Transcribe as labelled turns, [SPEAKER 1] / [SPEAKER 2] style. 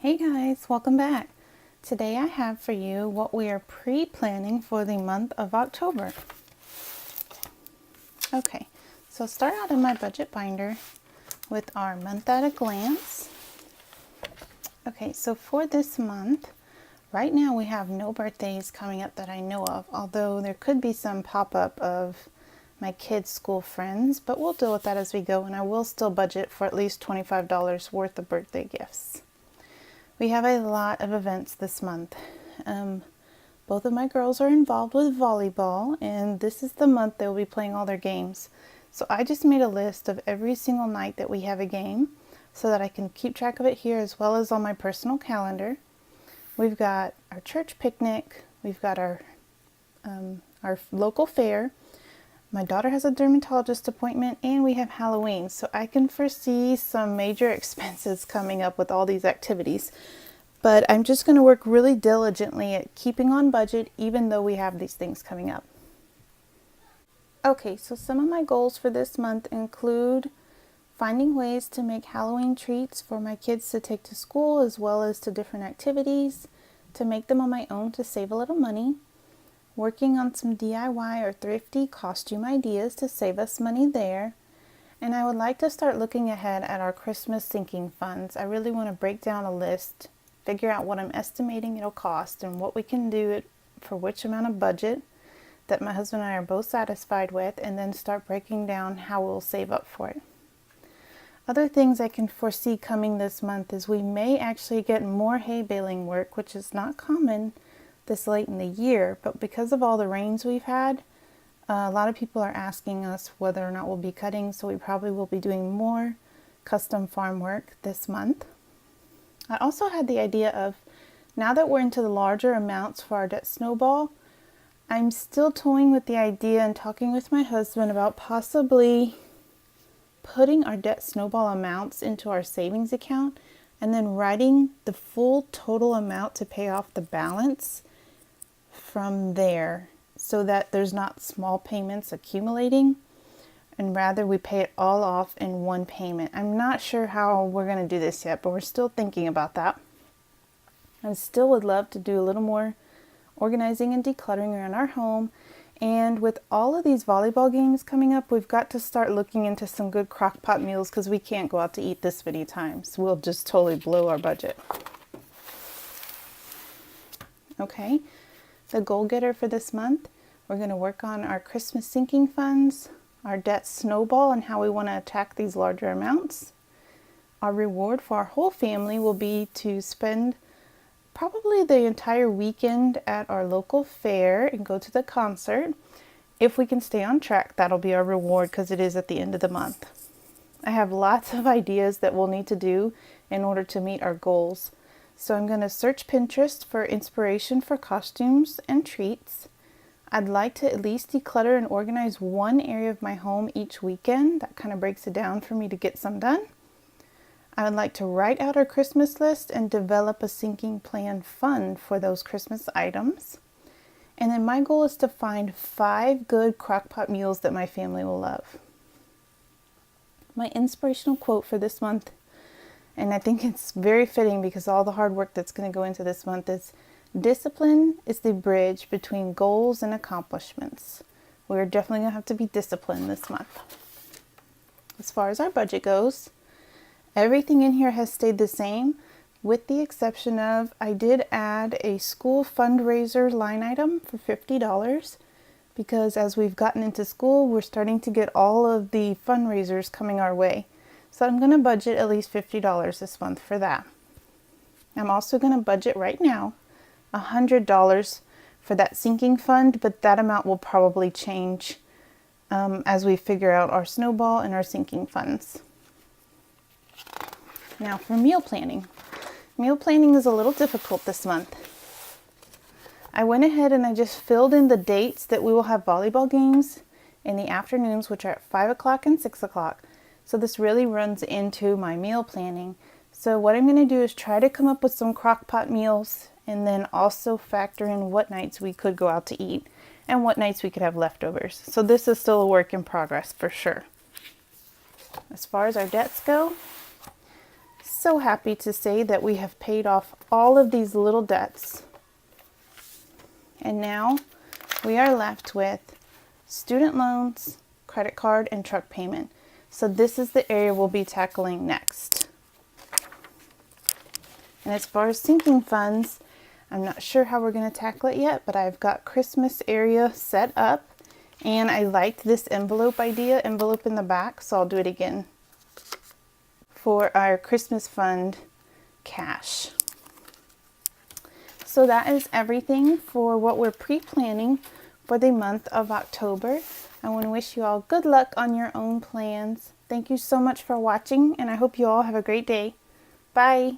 [SPEAKER 1] Hey guys, welcome back. Today I have for you what we are pre-planning for the month of October. Okay, so start out in my budget binder with our month at a glance. Okay, so for this month, right now we have no birthdays coming up that I know of, although there could be some pop-up of my kids' school friends, but we'll deal with that as we go, and I will still budget for at least $25 worth of birthday gifts. We have a lot of events this month. Both of my girls are involved with volleyball, and this is the month they'll be playing all their games. So I just made a list of every single night that we have a game so that I can keep track of it here as well as on my personal calendar. We've got our church picnic, we've got our local fair. My daughter has a dermatologist appointment, and we have Halloween, so I can foresee some major expenses coming up with all these activities. But I'm just going to work really diligently at keeping on budget, even though we have these things coming up. Okay, so some of my goals for this month include finding ways to make Halloween treats for my kids to take to school as well as to different activities, to make them on my own to save a little money. Working on some DIY or thrifty costume ideas to save us money there. And I would like to start looking ahead at our Christmas sinking funds. I really want to break down a list, figure out what I'm estimating it'll cost and what we can do it for which amount of budget that my husband and I are both satisfied with, and then start breaking down how we'll save up for it. Other things I can foresee coming this month is we may actually get more hay baling work, which is not common this late in the year, but because of all the rains we've had, a lot of people are asking us whether or not we'll be cutting, so we probably will be doing more custom farm work this month. I also had the idea of, now that we're into the larger amounts for our debt snowball, I'm still toying with the idea and talking with my husband about possibly putting our debt snowball amounts into our savings account and then writing the full total amount to pay off the balance from there, so that there's not small payments accumulating, and rather we pay it all off in one payment. I'm not sure how we're going to do this yet, but we're still thinking about that. I still would love to do a little more organizing and decluttering around our home, and with all of these volleyball games coming up, we've got to start looking into some good crock pot meals because we can't go out to eat this many times. We'll just totally blow our budget. Okay. The goal getter for this month, we're going to work on our Christmas sinking funds, our debt snowball and how we want to attack these larger amounts. Our reward for our whole family will be to spend probably the entire weekend at our local fair and go to the concert. If we can stay on track, that'll be our reward because it is at the end of the month. I have lots of ideas that we'll need to do in order to meet our goals. So I'm going to search Pinterest for inspiration for costumes and treats. I'd like to at least declutter and organize one area of my home each weekend. That kind of breaks it down for me to get some done. I would like to write out our Christmas list and develop a sinking plan fund for those Christmas items. And then my goal is to find 5 good crockpot meals that my family will love. My inspirational quote for this month, and I think it's very fitting because all the hard work that's going to go into this month, is discipline is the bridge between goals and accomplishments. We're definitely going to have to be disciplined this month. As far as our budget goes, everything in here has stayed the same with the exception of I did add a school fundraiser line item for $50 because as we've gotten into school, we're starting to get all of the fundraisers coming our way. So I'm going to budget at least $50 this month for that. I'm also going to budget right now $100 for that sinking fund, but that amount will probably change as we figure out our snowball and our sinking funds. Now for meal planning. Meal planning is a little difficult this month. I went ahead and I just filled in the dates that we will have volleyball games in the afternoons, which are at 5 o'clock and 6 o'clock. So this really runs into my meal planning. So what I'm going to do is try to come up with some crock pot meals and then also factor in what nights we could go out to eat and what nights we could have leftovers. So this is still a work in progress for sure. As far as our debts go, so happy to say that we have paid off all of these little debts. And now we are left with student loans, credit card, and truck payment. So this is the area we'll be tackling next. And as far as sinking funds, I'm not sure how we're going to tackle it yet, but I've got Christmas area set up. And I liked this envelope idea, envelope in the back, so I'll do it again for our Christmas fund cash. So that is everything for what we're pre-planning for the month of October. I want to wish you all good luck on your own plans. Thank you so much for watching, and I hope you all have a great day. Bye!